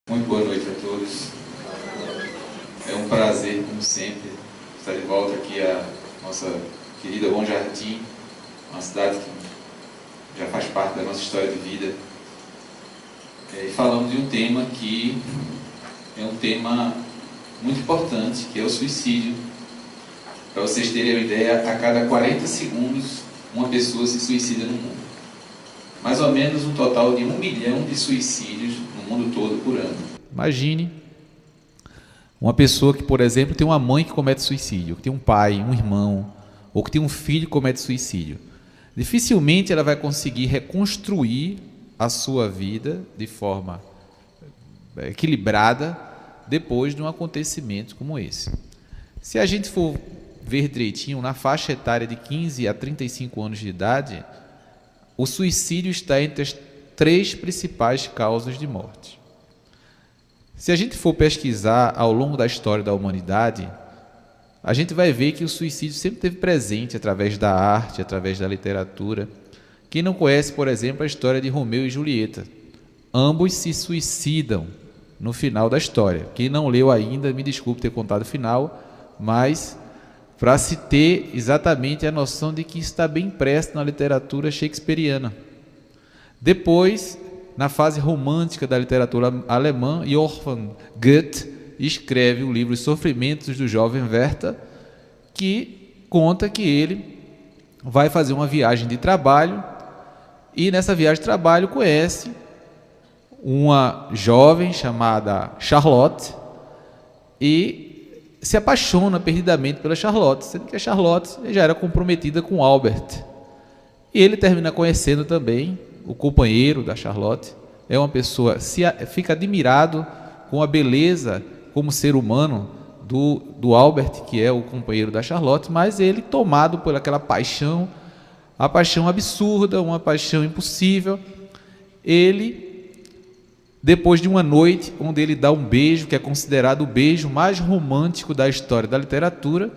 Muito boa noite a todos. É um prazer, como sempre, estar de volta aqui à nossa querida Bom Jardim, uma cidade que já faz parte da nossa história de vida. E falamos de um tema que é um tema muito importante, que é o suicídio. Para vocês terem uma ideia, a cada 40 segundos uma pessoa se suicida no mundo. Mais ou menos um total de 1 milhão de suicídios no mundo todo por ano. Imagine uma pessoa que, por exemplo, tem uma mãe que comete suicídio, que tem um pai, um irmão, ou que tem um filho que comete suicídio. Dificilmente ela vai conseguir reconstruir a sua vida de forma equilibrada depois de um acontecimento como esse. Se a gente for ver direitinho, na faixa etária de 15 a 35 anos de idade, o suicídio está entre as 3 principais causas de morte. Se a gente for pesquisar ao longo da história da humanidade, a gente vai ver que o suicídio sempre esteve presente através da arte, através da literatura. Quem não conhece, por exemplo, a história de Romeu e Julieta? Ambos se suicidam no final da história. Quem não leu ainda, me desculpe ter contado o final, mas para se ter exatamente a noção de que está bem impresso na literatura shakespeariana. Depois, na fase romântica da literatura alemã, Johann Goethe escreve o livro Os Sofrimentos do Jovem Werther, que conta que ele vai fazer uma viagem de trabalho e nessa viagem de trabalho conhece uma jovem chamada Charlotte e se apaixona perdidamente pela Charlotte, sendo que a Charlotte já era comprometida com Albert. E ele termina conhecendo também o companheiro da Charlotte. É uma pessoa, fica admirado com a beleza como ser humano do Albert, que é o companheiro da Charlotte, mas ele, tomado por aquela paixão, a paixão absurda, uma paixão impossível, ele, depois de uma noite onde ele dá um beijo, que é considerado o beijo mais romântico da história da literatura,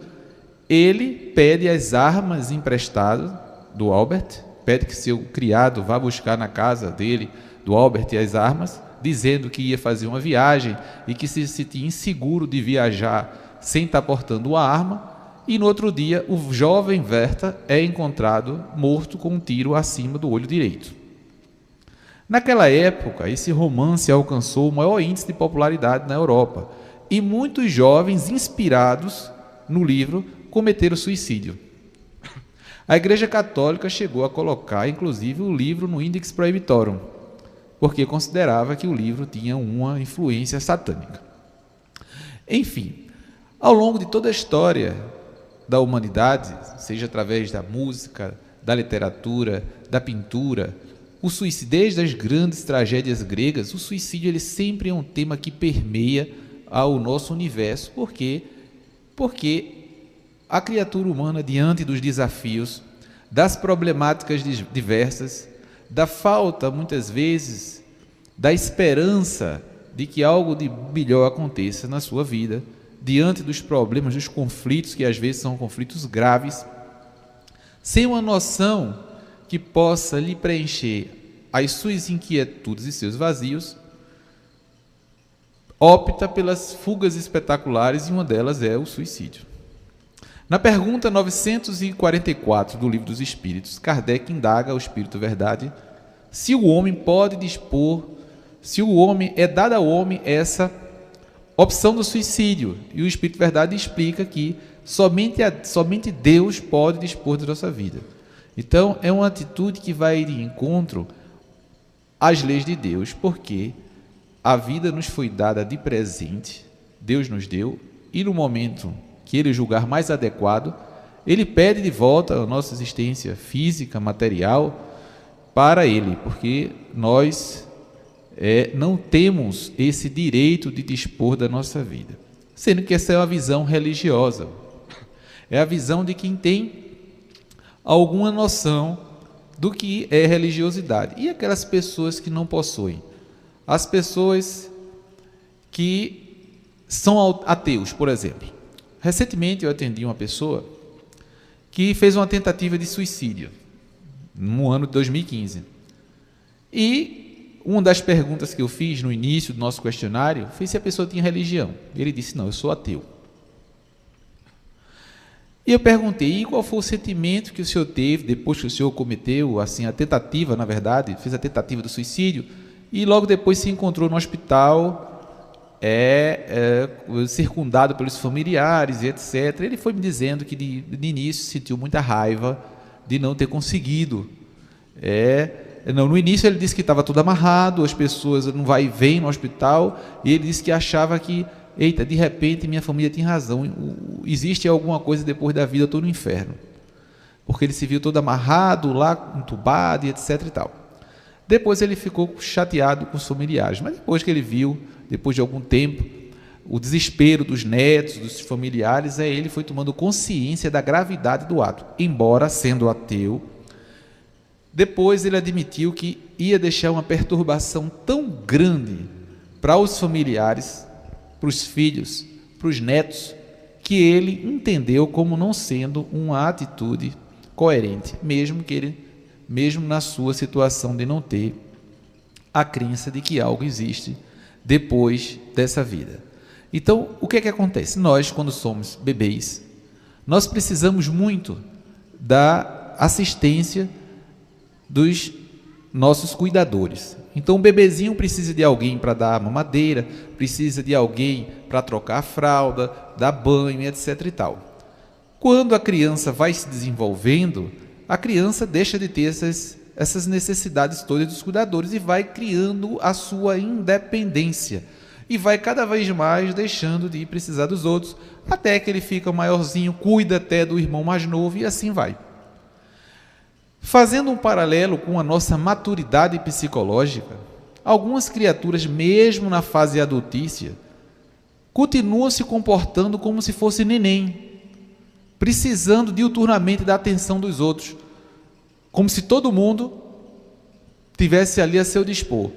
ele pede as armas emprestadas do Albert, pede que seu criado vá buscar na casa dele, do Albert, as armas, dizendo que ia fazer uma viagem e que se sentia inseguro de viajar sem estar portando uma arma, e no outro dia o jovem Werther é encontrado morto com um tiro acima do olho direito. Naquela época, esse romance alcançou o maior índice de popularidade na Europa e muitos jovens inspirados no livro cometeram suicídio. A Igreja Católica chegou a colocar, inclusive, o livro no Index Prohibitorum, porque considerava que o livro tinha uma influência satânica. Enfim, ao longo de toda a história da humanidade, seja através da música, da literatura, da pintura, o suicídio, desde as grandes tragédias gregas, o suicídio ele sempre é um tema que permeia ao nosso universo. Por quê? Porque a criatura humana, diante dos desafios, das problemáticas diversas, da falta, muitas vezes, da esperança de que algo de melhor aconteça na sua vida, diante dos problemas, dos conflitos, que às vezes são conflitos graves, sem uma noção que possa lhe preencher as suas inquietudes e seus vazios, opta pelas fugas espetaculares e uma delas é o suicídio. Na pergunta 944 do Livro dos Espíritos, Kardec indaga ao Espírito Verdade se o homem pode dispor, se o homem é dada ao homem essa opção do suicídio, e o Espírito Verdade explica que somente Deus pode dispor da nossa vida. Então, é uma atitude que vai de encontro às leis de Deus, porque a vida nos foi dada de presente, Deus nos deu, e no momento que Ele julgar mais adequado, Ele pede de volta a nossa existência física, material, para Ele, porque nós não temos esse direito de dispor da nossa vida. Sendo que essa é uma visão religiosa, é a visão de quem tem alguma noção do que é religiosidade. E aquelas pessoas que não possuem? As pessoas que são ateus, por exemplo. Recentemente eu atendi uma pessoa que fez uma tentativa de suicídio no ano de 2015. E uma das perguntas que eu fiz no início do nosso questionário foi se a pessoa tinha religião. Ele disse, não, eu sou ateu. E eu perguntei, e qual foi o sentimento que o senhor teve depois que o senhor cometeu, assim, a tentativa, na verdade, fez a tentativa do suicídio, e logo depois se encontrou no hospital, circundado pelos familiares, etc. Ele foi me dizendo que de início sentiu muita raiva de não ter conseguido. No início ele disse que estava tudo amarrado, as pessoas não vai e vem no hospital, e ele disse que achava que, eita, de repente minha família tinha razão, existe alguma coisa depois da vida, eu estou no inferno. Porque ele se viu todo amarrado lá, entubado, e etc. e tal. Depois ele ficou chateado com os familiares, mas depois que ele viu, depois de algum tempo, o desespero dos netos, dos familiares, ele foi tomando consciência da gravidade do ato, embora sendo ateu. Depois ele admitiu que ia deixar uma perturbação tão grande para os familiares, para os filhos, para os netos, que ele entendeu como não sendo uma atitude coerente, mesmo na sua situação de não ter a crença de que algo existe depois dessa vida. Então, o que é que acontece? Nós, quando somos bebês, nós precisamos muito da assistência dos nossos cuidadores. Então, o bebezinho precisa de alguém para dar a mamadeira, precisa de alguém para trocar a fralda, dar banho, etc. e tal. Quando a criança vai se desenvolvendo, a criança deixa de ter essas necessidades todas dos cuidadores e vai criando a sua independência. E vai cada vez mais deixando de precisar dos outros, até que ele fica maiorzinho, cuida até do irmão mais novo e assim vai. Fazendo um paralelo com a nossa maturidade psicológica, algumas criaturas, mesmo na fase adultícia, continuam se comportando como se fosse neném, precisando diuturnamente da atenção dos outros, como se todo mundo tivesse ali a seu dispor,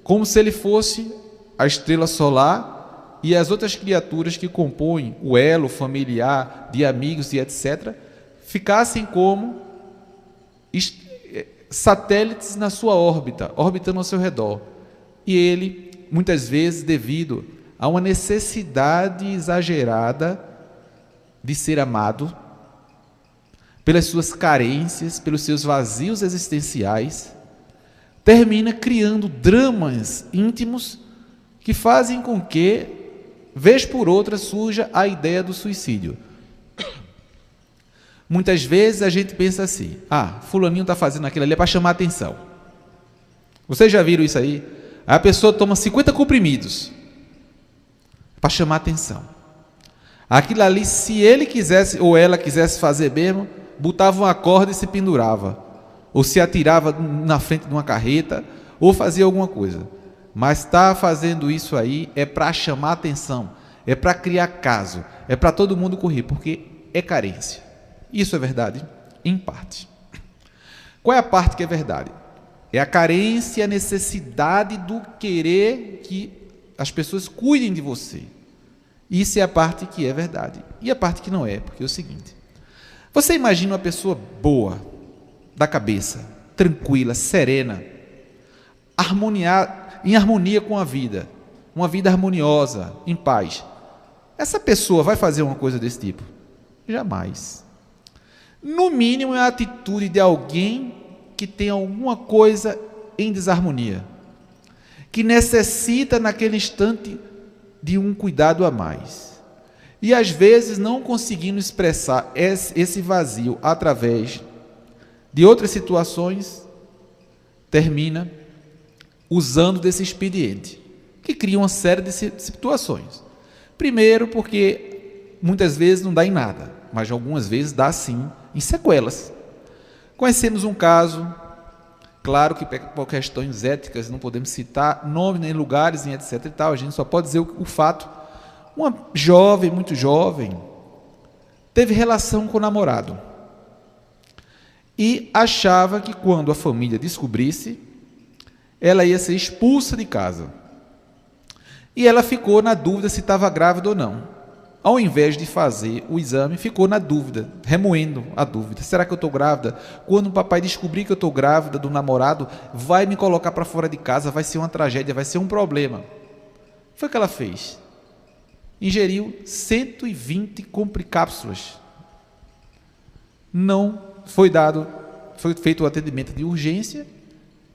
como se ele fosse a estrela solar e as outras criaturas que compõem o elo familiar de amigos e etc., ficassem como satélites na sua órbita, orbitando ao seu redor. E ele, muitas vezes, devido a uma necessidade exagerada de ser amado, pelas suas carências, pelos seus vazios existenciais, termina criando dramas íntimos que fazem com que, vez por outra, surja a ideia do suicídio. Muitas vezes a gente pensa assim, fulaninho está fazendo aquilo ali para chamar atenção. Vocês já viram isso aí? A pessoa toma 50 comprimidos para chamar atenção. Aquilo ali, se ele quisesse ou ela quisesse fazer mesmo, botava uma corda e se pendurava, ou se atirava na frente de uma carreta, ou fazia alguma coisa. Mas está fazendo isso aí é para chamar atenção, é para criar caso, é para todo mundo correr, porque é carência. Isso é verdade? Em parte. Qual é a parte que é verdade? É a carência e a necessidade do querer que as pessoas cuidem de você. Isso é a parte que é verdade. E a parte que não é, porque é o seguinte: você imagina uma pessoa boa, da cabeça, tranquila, serena, em harmonia com a vida, uma vida harmoniosa, em paz. Essa pessoa vai fazer uma coisa desse tipo? Jamais. No mínimo, é a atitude de alguém que tem alguma coisa em desarmonia, que necessita naquele instante de um cuidado a mais. E às vezes, não conseguindo expressar esse vazio através de outras situações, termina usando desse expediente, que cria uma série de situações. Primeiro, porque muitas vezes não dá em nada, mas algumas vezes dá sim em sequelas. Conhecemos um caso, claro que por questões éticas não podemos citar nomes, nem lugares, nem etc. e tal, a gente só pode dizer o fato. Uma jovem, muito jovem, teve relação com o namorado e achava que quando a família descobrisse, ela ia ser expulsa de casa. E ela ficou na dúvida se estava grávida ou não. ao invés de fazer o exame, ficou na dúvida, remoendo a dúvida. Será que eu estou grávida? Quando o papai descobrir que eu estou grávida do namorado, vai me colocar para fora de casa, vai ser uma tragédia, vai ser um problema. Foi o que ela fez. Ingeriu 120 compricápsulas. Não foi feito o atendimento de urgência,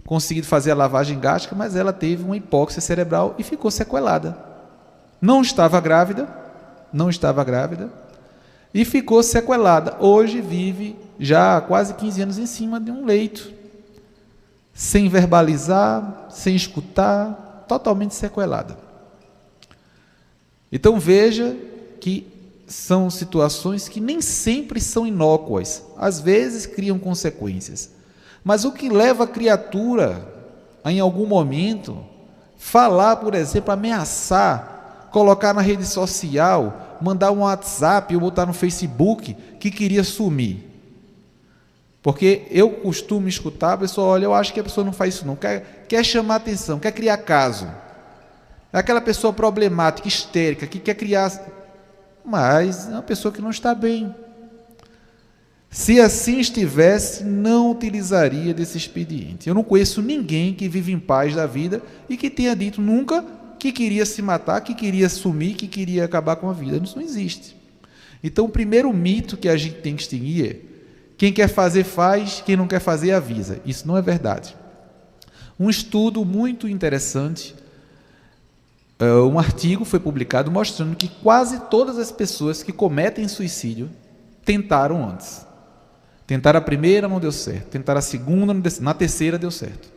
conseguido fazer a lavagem gástrica, mas ela teve uma hipóxia cerebral e ficou sequelada. Não estava grávida e ficou sequelada. Hoje vive já há quase 15 anos em cima de um leito, sem verbalizar, sem escutar, totalmente sequelada. Então veja que são situações que nem sempre são inócuas, às vezes criam consequências. Mas o que leva a criatura a, em algum momento, falar, por exemplo, ameaçar, colocar na rede social, mandar um WhatsApp ou botar no Facebook que queria sumir? Porque eu costumo escutar a pessoa, olha, eu acho que a pessoa não faz isso não, quer chamar atenção, quer criar caso. É aquela pessoa problemática, histérica, que quer criar, mas é uma pessoa que não está bem. Se assim estivesse, não utilizaria desse expediente. Eu não conheço ninguém que vive em paz da vida e que tenha dito nunca que queria se matar, que queria sumir, que queria acabar com a vida. Isso não existe. Então, o primeiro mito que a gente tem que extinguir é: quem quer fazer, faz, quem não quer fazer, avisa. Isso não é verdade. Um estudo muito interessante, um artigo foi publicado mostrando que quase todas as pessoas que cometem suicídio tentaram antes. Tentaram a primeira, não deu certo. Tentaram a segunda, não deu certo. Na terceira, deu certo.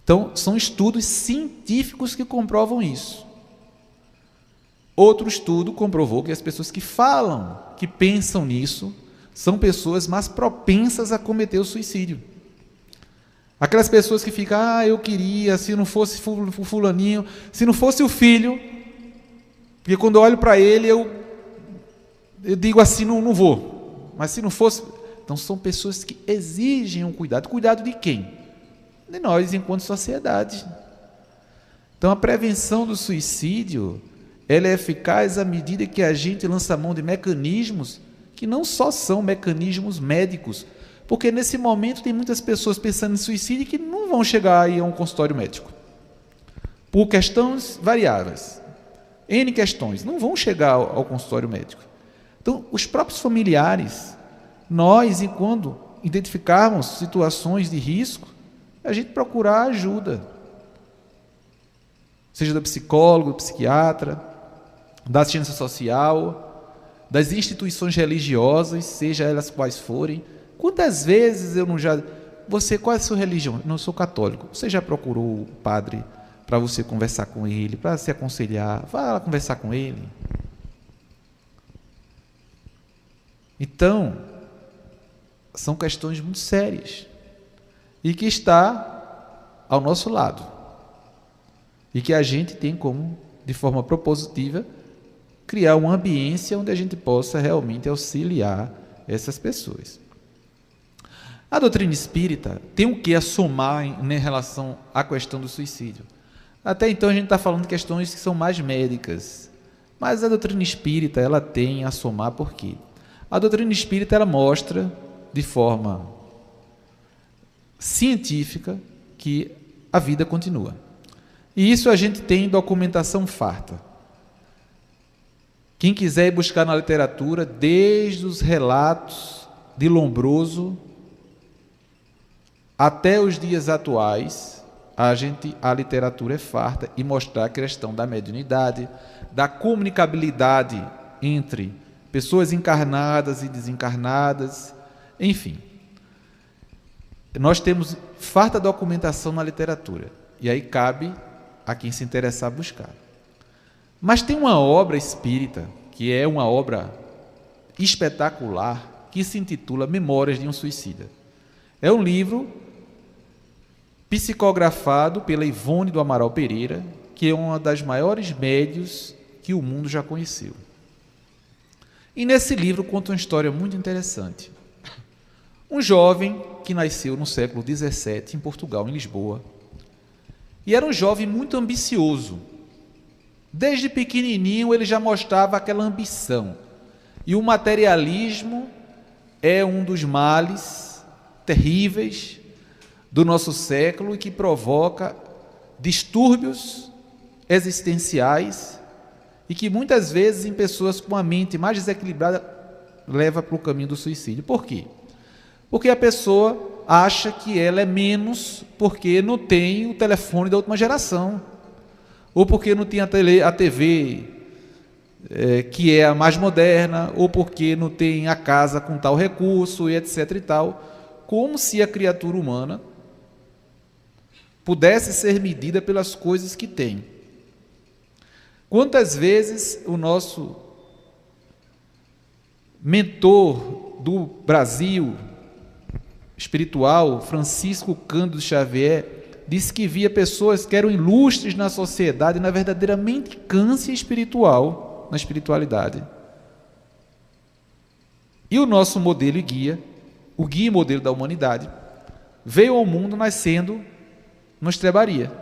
Então, são estudos científicos que comprovam isso. Outro estudo comprovou que as pessoas que falam, que pensam nisso, são pessoas mais propensas a cometer o suicídio. Aquelas pessoas que ficam, eu queria, se não fosse o fulaninho, se não fosse o filho, porque quando eu olho para ele, eu digo assim, não vou. Mas se não fosse... Então, são pessoas que exigem um cuidado. Cuidado de quem? De nós, enquanto sociedade. Então, a prevenção do suicídio, ela é eficaz à medida que a gente lança mão de mecanismos que não só são mecanismos médicos, porque nesse momento tem muitas pessoas pensando em suicídio que não vão chegar aí a um consultório médico, por questões variáveis, N questões, não vão chegar ao consultório médico. Então, os próprios familiares, nós, enquanto identificarmos situações de risco, a gente procurar ajuda, seja do psicólogo, do psiquiatra, da assistência social, das instituições religiosas, seja elas quais forem. Quantas vezes eu não já... Você, qual é a sua religião? Não, eu sou católico. Você já procurou o padre para você conversar com ele, para se aconselhar? Vá lá conversar com ele. Então, são questões muito sérias e que está ao nosso lado e que a gente tem como, de forma propositiva, criar uma ambiência onde a gente possa realmente auxiliar essas pessoas. A doutrina espírita tem o que a somar em relação à questão do suicídio? Até então a gente está falando de questões que são mais médicas, mas a doutrina espírita ela tem a somar por quê? A doutrina espírita ela mostra de forma científica que a vida continua. E isso a gente tem documentação farta. Quem quiser ir buscar na literatura, desde os relatos de Lombroso até os dias atuais, a literatura é farta e mostrar a questão da mediunidade, da comunicabilidade entre pessoas encarnadas e desencarnadas, enfim. Nós temos farta documentação na literatura, e aí cabe a quem se interessar buscar. Mas tem uma obra espírita, que é uma obra espetacular, que se intitula Memórias de um Suicida. É um livro psicografado pela Ivone do Amaral Pereira, que é uma das maiores médiuns que o mundo já conheceu. E nesse livro conta uma história muito interessante. Um jovem que nasceu no século XVII, em Portugal, em Lisboa, e era um jovem muito ambicioso. Desde pequenininho ele já mostrava aquela ambição. E o materialismo é um dos males terríveis do nosso século e que provoca distúrbios existenciais e que muitas vezes em pessoas com a mente mais desequilibrada leva para o caminho do suicídio. Por quê? Porque a pessoa acha que ela é menos porque não tem o telefone da última geração, ou porque não tem a TV que é a mais moderna, ou porque não tem a casa com tal recurso, e etc. e tal, como se a criatura humana pudesse ser medida pelas coisas que tem. Quantas vezes o nosso mentor do Brasil espiritual, Francisco Cândido Xavier, disse que via pessoas que eram ilustres na sociedade na verdadeira mendicância espiritual, na espiritualidade. E o nosso modelo e guia, o guia e modelo da humanidade, veio ao mundo nascendo numa estrebaria,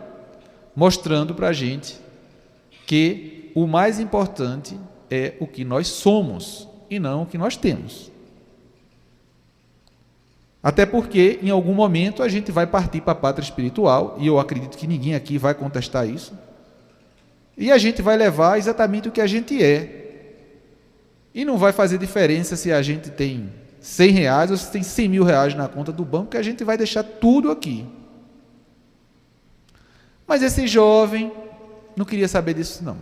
mostrando para a gente que o mais importante é o que nós somos e não o que nós temos. Até porque, em algum momento, a gente vai partir para a pátria espiritual, e eu acredito que ninguém aqui vai contestar isso, e a gente vai levar exatamente o que a gente é. E não vai fazer diferença se a gente tem 100 reais ou se tem 100 mil reais na conta do banco, que a gente vai deixar tudo aqui. Mas esse jovem não queria saber disso, não.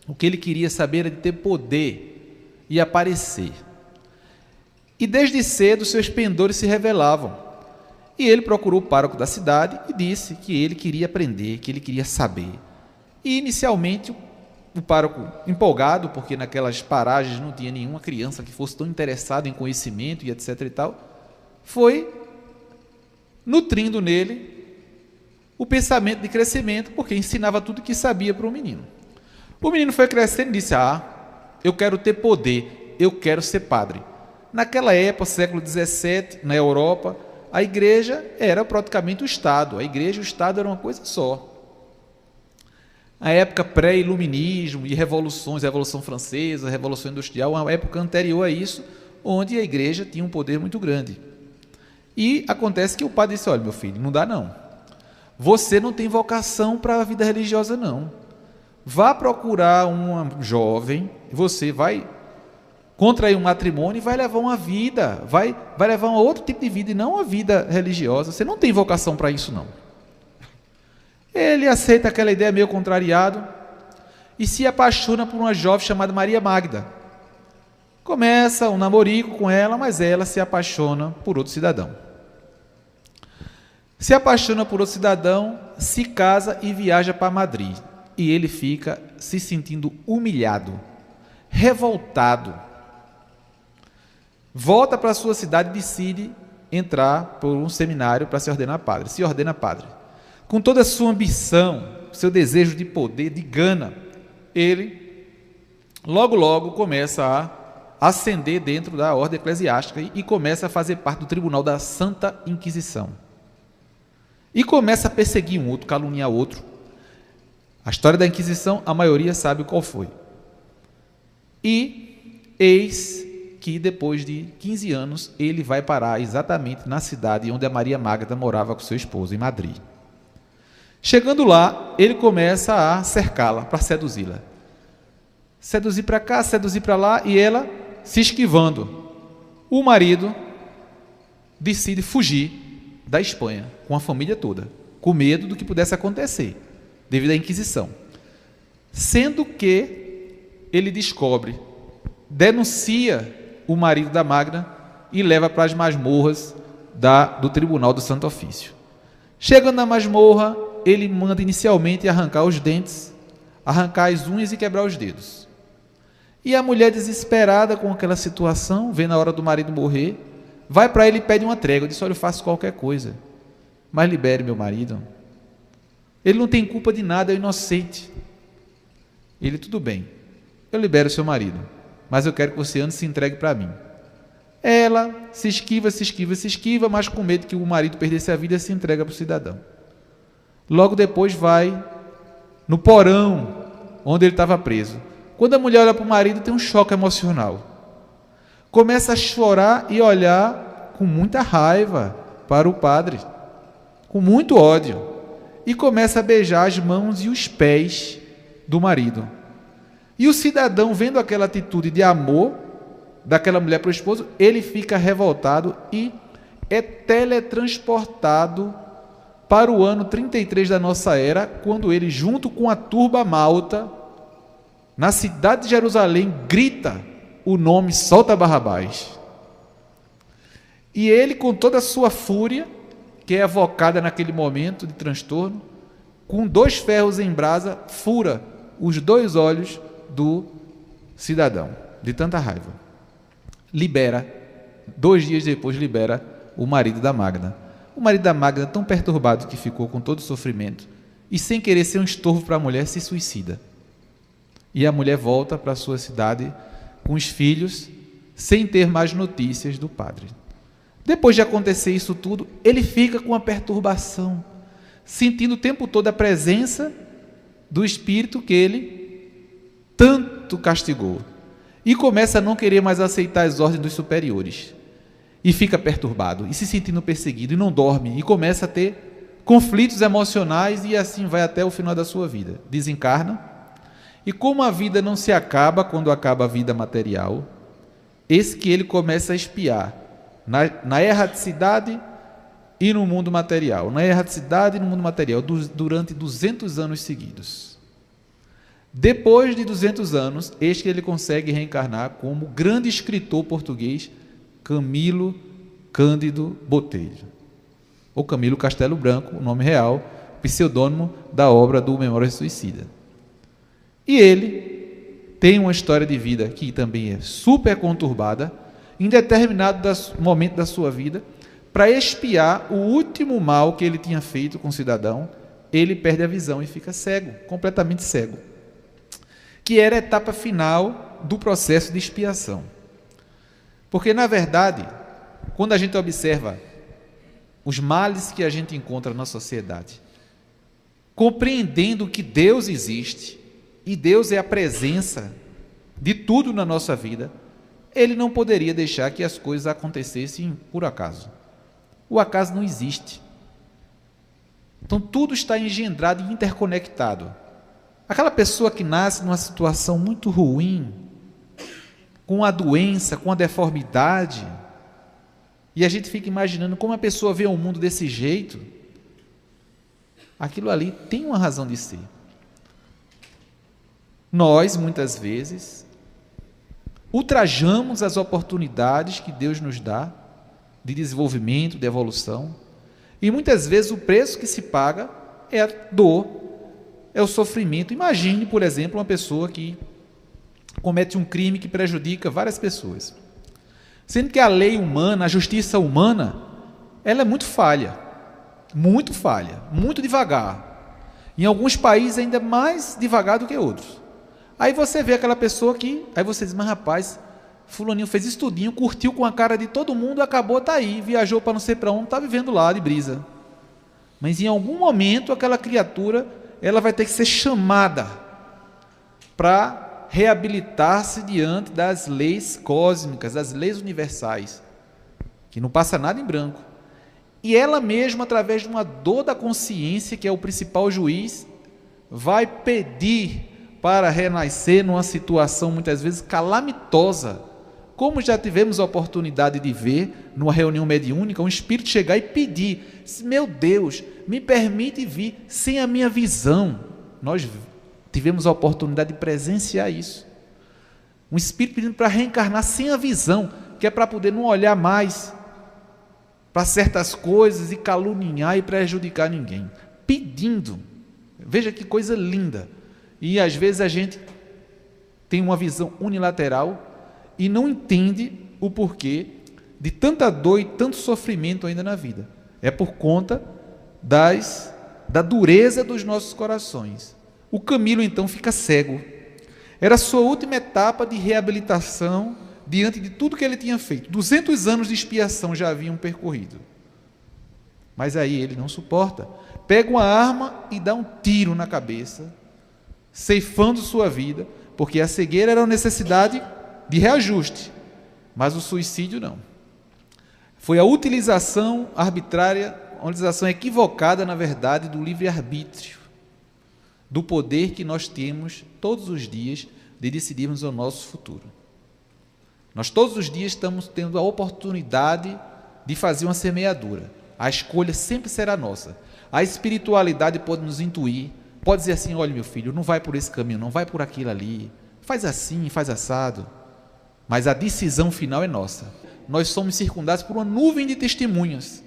O que ele queria saber era de ter poder e aparecer. E desde cedo seus pendores se revelavam. E ele procurou o pároco da cidade e disse que ele queria aprender, que ele queria saber. E inicialmente o pároco, empolgado, porque naquelas paragens não tinha nenhuma criança que fosse tão interessada em conhecimento e etc. e tal, foi nutrindo nele o pensamento de crescimento, porque ensinava tudo que sabia para o menino. O menino foi crescendo e disse: eu quero ter poder, eu quero ser padre. Naquela época, século XVII, na Europa, a igreja era praticamente o Estado. A igreja e o Estado eram uma coisa só. A época pré-iluminismo e revoluções, Revolução Francesa, Revolução Industrial, uma época anterior a isso, onde a igreja tinha um poder muito grande. E acontece que o padre disse: olha, meu filho, não dá não. Você não tem vocação para a vida religiosa, não. Vá procurar uma jovem, você vai contrair um matrimônio e vai levar uma vida, vai levar um outro tipo de vida e não uma vida religiosa. Você não tem vocação para isso, não. Ele aceita aquela ideia meio contrariado e se apaixona por uma jovem chamada Maria Magda. Começa um namorico com ela, mas ela se apaixona por outro cidadão. Se apaixona por outro cidadão, se casa e viaja para Madrid. E ele fica se sentindo humilhado, revoltado. Volta para a sua cidade e decide entrar por um seminário para se ordenar padre. Se ordena padre. Com toda a sua ambição, seu desejo de poder, de gana, ele logo começa a ascender dentro da ordem eclesiástica e começa a fazer parte do tribunal da Santa Inquisição. E começa a perseguir um outro, caluniar outro. A história da Inquisição, a maioria sabe qual foi. E eis que depois de 15 anos, ele vai parar exatamente na cidade onde a Maria Magda morava com seu esposo, em Madrid. Chegando lá, ele começa a cercá-la para seduzi-la. Seduzir para cá, seduzir para lá, e ela se esquivando. O marido decide fugir da Espanha, com a família toda, com medo do que pudesse acontecer, devido à Inquisição. Sendo que ele descobre, denuncia o marido da Magda e leva para as masmorras do Tribunal do Santo Ofício. Chegando na masmorra, ele manda inicialmente arrancar os dentes, arrancar as unhas e quebrar os dedos. E a mulher, desesperada com aquela situação, vendo a hora do marido morrer, vai para ele e pede uma trégua. Diz: olha, eu faço qualquer coisa, mas libere meu marido. Ele não tem culpa de nada, é inocente. Ele: tudo bem, eu libero seu marido, mas eu quero que você antes se entregue para mim. Ela se esquiva, mas com medo que o marido perdesse a vida, se entrega para o cidadão. Logo depois vai no porão onde ele estava preso. Quando a mulher olha para o marido, tem um choque emocional. Começa a chorar e olhar com muita raiva para o padre, com muito ódio, e começa a beijar as mãos e os pés do marido. E o cidadão, vendo aquela atitude de amor daquela mulher para o esposo, ele fica revoltado e é teletransportado para o ano 33 da nossa era, quando ele, junto com a turba malta, na cidade de Jerusalém, grita o nome Solta Barrabás. E ele, com toda a sua fúria, que é evocada naquele momento de transtorno, com 2 ferros em brasa, fura os 2 olhos do cidadão, de tanta raiva. Libera, 2 dias depois, libera o marido da Magda. O marido da Magda, tão perturbado que ficou com todo o sofrimento, e sem querer ser um estorvo para a mulher, se suicida. E a mulher volta para a sua cidade com os filhos, sem ter mais notícias do padre. Depois de acontecer isso tudo, ele fica com uma perturbação, sentindo o tempo todo a presença do espírito que ele tanto castigou. E começa a não querer mais aceitar as ordens dos superiores. E fica perturbado, e se sentindo perseguido, e não dorme, e começa a ter conflitos emocionais, e assim vai até o final da sua vida. Desencarna, e como a vida não se acaba quando acaba a vida material, eis que ele começa a espiar na erraticidade e no mundo material, na erraticidade e no mundo material, durante 200 anos seguidos. Depois de 200 anos, eis que ele consegue reencarnar como grande escritor português, Camilo Cândido Botelho, ou Camilo Castelo Branco, o nome real, pseudônimo da obra do Memórias Suicida. E ele tem uma história de vida que também é super conturbada. Em determinado momento da sua vida, para expiar o último mal que ele tinha feito com o cidadão, ele perde a visão e fica cego, completamente cego, que era a etapa final do processo de expiação. Porque, na verdade, quando a gente observa os males que a gente encontra na sociedade, compreendendo que Deus existe, e Deus é a presença de tudo na nossa vida, ele não poderia deixar que as coisas acontecessem por acaso. O acaso não existe. Então tudo está engendrado e interconectado. Aquela pessoa que nasce numa situação muito ruim, com a doença, com a deformidade, e a gente fica imaginando como a pessoa vê o mundo desse jeito, aquilo ali tem uma razão de ser. Nós, muitas vezes, ultrajamos as oportunidades que Deus nos dá de desenvolvimento, de evolução, e muitas vezes o preço que se paga é a dor, é o sofrimento. Imagine, por exemplo, uma pessoa que comete um crime que prejudica várias pessoas, sendo que a lei humana, a justiça humana, ela é muito falha, muito devagar, em alguns países ainda mais devagar do que outros. Aí você vê aquela pessoa que, aí você diz, mas rapaz, fulaninho fez estudinho, curtiu com a cara de todo mundo, acabou, está aí, viajou para não sei para onde, está vivendo lá de brisa. Mas em algum momento aquela criatura, ela vai ter que ser chamada para reabilitar-se diante das leis cósmicas, das leis universais, que não passa nada em branco. E ela mesma, através de uma dor da consciência, que é o principal juiz, vai pedir para renascer numa situação muitas vezes calamitosa, como já tivemos a oportunidade de ver numa reunião mediúnica, um espírito chegar e pedir, meu Deus, me permite vir sem a minha visão. Nós tivemos a oportunidade de presenciar isso. Um espírito pedindo para reencarnar sem a visão, que é para poder não olhar mais para certas coisas e caluniar e prejudicar ninguém. Pedindo. Veja que coisa linda. E às vezes a gente tem uma visão unilateral e não entende o porquê de tanta dor e tanto sofrimento ainda na vida. É por conta da dureza dos nossos corações. O Camilo então fica cego. Era a sua última etapa de reabilitação diante de tudo que ele tinha feito. 200 anos de expiação já haviam percorrido. Mas aí ele não suporta. Pega uma arma e dá um tiro na cabeça, ceifando sua vida, porque a cegueira era uma necessidade de reajuste, mas o suicídio não. Foi a utilização arbitrária, a utilização equivocada, na verdade, do livre-arbítrio, do poder que nós temos todos os dias de decidirmos o nosso futuro. Nós todos os dias estamos tendo a oportunidade de fazer uma semeadura. A escolha sempre será nossa. A espiritualidade pode nos intuir, pode dizer assim: olha, meu filho, não vai por esse caminho, não vai por aquilo ali, faz assim, faz assado. Mas a decisão final é nossa. Nós somos circundados por uma nuvem de testemunhas.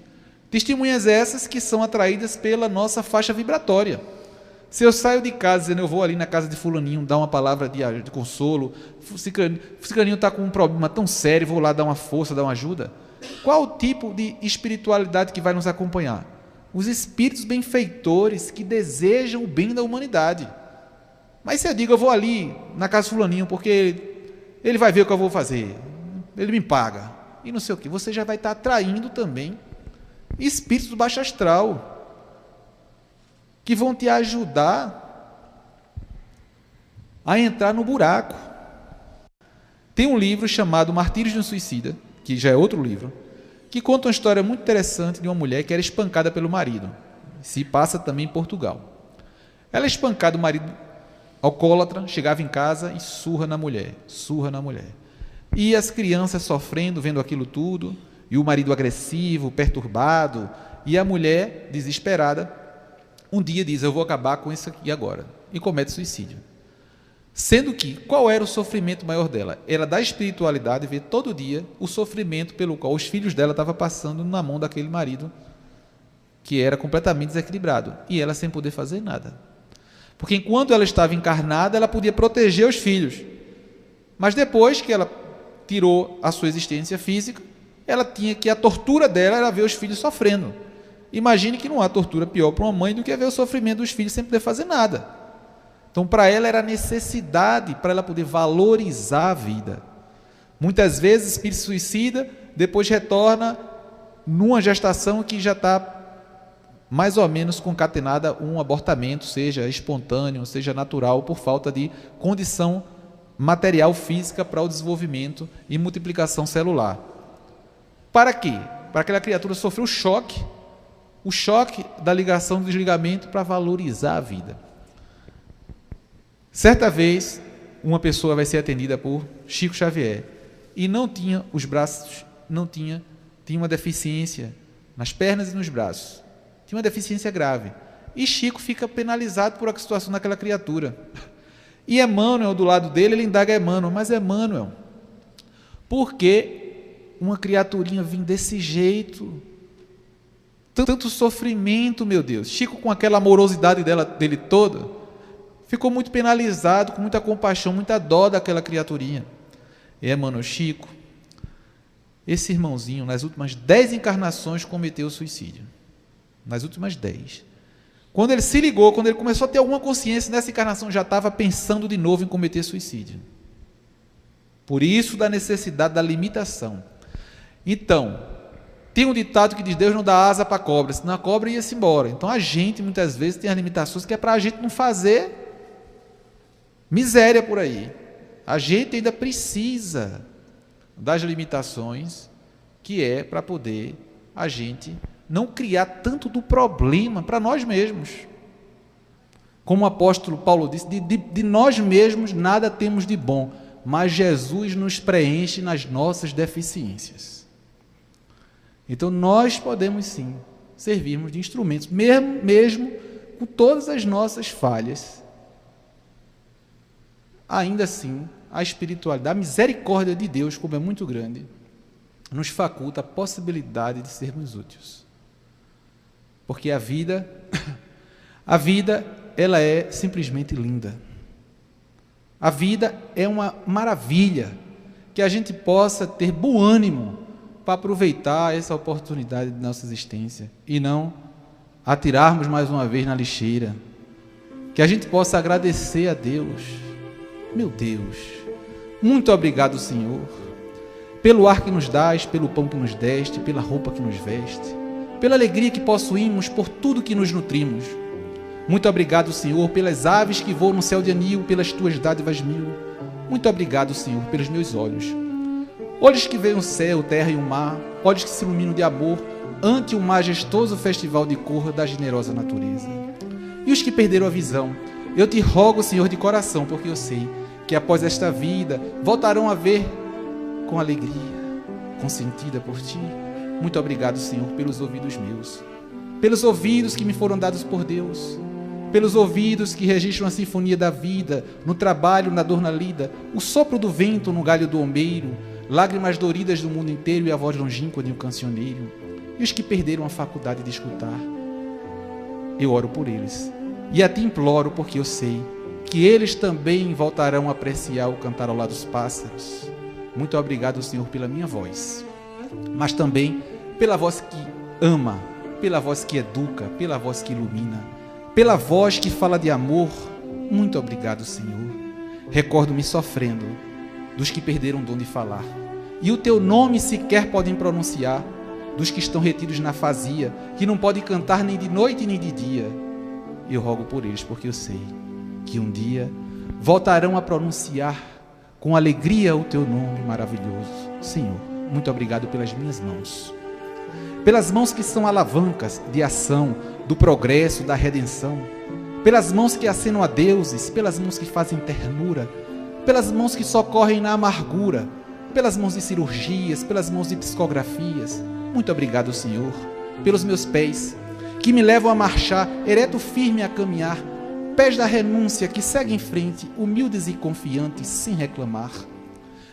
Testemunhas essas que são atraídas pela nossa faixa vibratória. Se eu saio de casa dizendo: eu vou ali na casa de fulaninho dar uma palavra de consolo, fulaninho está com um problema tão sério, vou lá dar uma força, dar uma ajuda. Qual o tipo de espiritualidade que vai nos acompanhar? Os espíritos benfeitores que desejam o bem da humanidade. Mas se eu digo: eu vou ali na casa de fulaninho porque ele vai ver o que eu vou fazer, ele me paga, e não sei o que, você já vai estar atraindo também espíritos do baixo astral, que vão te ajudar a entrar no buraco. Tem um livro chamado Martírios de um Suicida, que já é outro livro, que conta uma história muito interessante de uma mulher que era espancada pelo marido. Se passa também em Portugal. Ela é espancada, o marido alcoólatra, chegava em casa e surra na mulher. E as crianças sofrendo, vendo aquilo tudo, e o marido agressivo, perturbado, e a mulher desesperada, um dia diz: eu vou acabar com isso aqui agora, e comete suicídio. Sendo que, qual era o sofrimento maior dela? Era da espiritualidade ver todo dia o sofrimento pelo qual os filhos dela estavam passando na mão daquele marido, que era completamente desequilibrado, e ela sem poder fazer nada. Porque enquanto ela estava encarnada, ela podia proteger os filhos, mas depois que ela tirou a sua existência física, ela tinha que, a tortura dela era ver os filhos sofrendo. Imagine que não há tortura pior para uma mãe do que ver o sofrimento dos filhos sem poder fazer nada. Então, para ela era necessidade, para ela poder valorizar a vida. Muitas vezes o espírito suicida depois retorna numa gestação que já está mais ou menos concatenada um abortamento, seja espontâneo, seja natural, por falta de condição material física para o desenvolvimento e multiplicação celular. Para quê? Para aquela criatura sofrer o choque da ligação, do desligamento, para valorizar a vida. Certa vez, uma pessoa vai ser atendida por Chico Xavier e não tinha os braços, tinha uma deficiência nas pernas e nos braços, tinha uma deficiência grave, e Chico fica penalizado por a situação daquela criatura. E Emmanuel, do lado dele, ele indaga Emmanuel: mas Emmanuel, por que uma criaturinha vir desse jeito? Tanto sofrimento, meu Deus. Chico, com aquela amorosidade dele toda, ficou muito penalizado, com muita compaixão, muita dó daquela criaturinha. E Emmanuel: Chico, esse irmãozinho, nas últimas 10 encarnações, cometeu suicídio. Nas últimas 10. Quando ele se ligou, quando ele começou a ter alguma consciência, nessa encarnação já estava pensando de novo em cometer suicídio. Por isso, da necessidade da limitação. Então, tem um ditado que diz: Deus não dá asa para a cobra, senão a cobra ia-se embora. Então, a gente, muitas vezes, tem as limitações que é para a gente não fazer miséria por aí. A gente ainda precisa das limitações, que é para poder a gente não criar tanto do problema para nós mesmos. Como o apóstolo Paulo disse, de nós mesmos nada temos de bom, mas Jesus nos preenche nas nossas deficiências. Então nós podemos sim servirmos de instrumentos, mesmo com todas as nossas falhas. Ainda assim, a espiritualidade, a misericórdia de Deus, como é muito grande, nos faculta a possibilidade de sermos úteis. Porque a vida, ela é simplesmente linda. A vida é uma maravilha, que a gente possa ter bom ânimo para aproveitar essa oportunidade de nossa existência e não atirarmos mais uma vez na lixeira. Que a gente possa agradecer a Deus. Meu Deus, muito obrigado, Senhor, pelo ar que nos dás, pelo pão que nos deste, pela roupa que nos veste, pela alegria que possuímos, por tudo que nos nutrimos. Muito obrigado, Senhor, pelas aves que voam no céu de anil, pelas tuas dádivas mil. Muito obrigado, Senhor, pelos meus olhos. Olhos que veem o céu, terra e o mar, olhos que se iluminam de amor ante o majestoso festival de cor da generosa natureza. E os que perderam a visão, eu te rogo, Senhor, de coração, porque eu sei que após esta vida voltarão a ver com alegria, consentida por ti. Muito obrigado, Senhor, pelos ouvidos meus, pelos ouvidos que me foram dados por Deus, pelos ouvidos que registram a sinfonia da vida, no trabalho, na dor, na lida, o sopro do vento no galho do ombeiro, lágrimas doridas do mundo inteiro e a voz longínqua de um cancioneiro. E os que perderam a faculdade de escutar, eu oro por eles e a ti imploro, porque eu sei que eles também voltarão a apreciar o cantarolar dos pássaros. Muito obrigado, Senhor, pela minha voz, mas também pela voz que ama, pela voz que educa, pela voz que ilumina, pela voz que fala de amor. Muito obrigado, Senhor. Recordo-me sofrendo dos que perderam o dom de falar e o teu nome sequer podem pronunciar, dos que estão retidos na fazia, que não podem cantar nem de noite nem de dia. Eu rogo por eles, porque eu sei que um dia voltarão a pronunciar com alegria o teu nome maravilhoso. Senhor, muito obrigado pelas minhas mãos, pelas mãos que são alavancas de ação, do progresso, da redenção, pelas mãos que acenam a deuses, pelas mãos que fazem ternura, pelas mãos que socorrem na amargura, pelas mãos de cirurgias, pelas mãos de psicografias. Muito obrigado, Senhor, pelos meus pés, que me levam a marchar, ereto firme a caminhar, pés da renúncia que seguem em frente, humildes e confiantes, sem reclamar.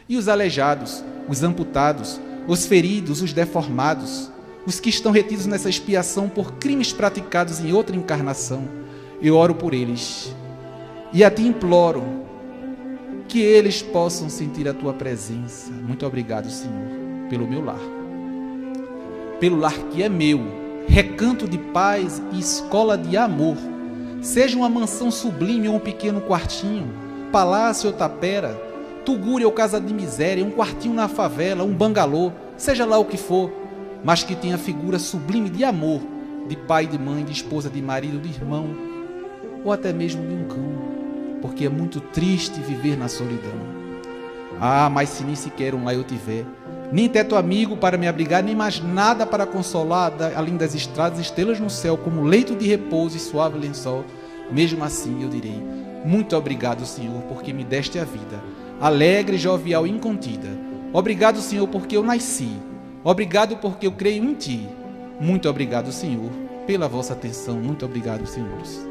E os aleijados, os amputados, os feridos, os deformados, os que estão retidos nessa expiação por crimes praticados em outra encarnação, eu oro por eles e a ti imploro que eles possam sentir a tua presença. Muito obrigado, Senhor, pelo meu lar, pelo lar que é meu, recanto de paz e escola de amor. Seja uma mansão sublime ou um pequeno quartinho, palácio ou tapera, tugúria ou casa de miséria, um quartinho na favela, um bangalô, seja lá o que for, mas que tenha figura sublime de amor, de pai, de mãe, de esposa, de marido, de irmão, ou até mesmo de um cão, porque é muito triste viver na solidão. Ah, mas se nem sequer um lá eu tiver, nem teto amigo para me abrigar, nem mais nada para consolar, além das estradas, estrelas no céu, como leito de repouso e suave lençol, mesmo assim eu direi, muito obrigado, Senhor, porque me deste a vida, alegre, jovial e incontida. Obrigado, Senhor, porque eu nasci. Obrigado porque eu creio em ti. Muito obrigado, Senhor, pela vossa atenção. Muito obrigado, senhores.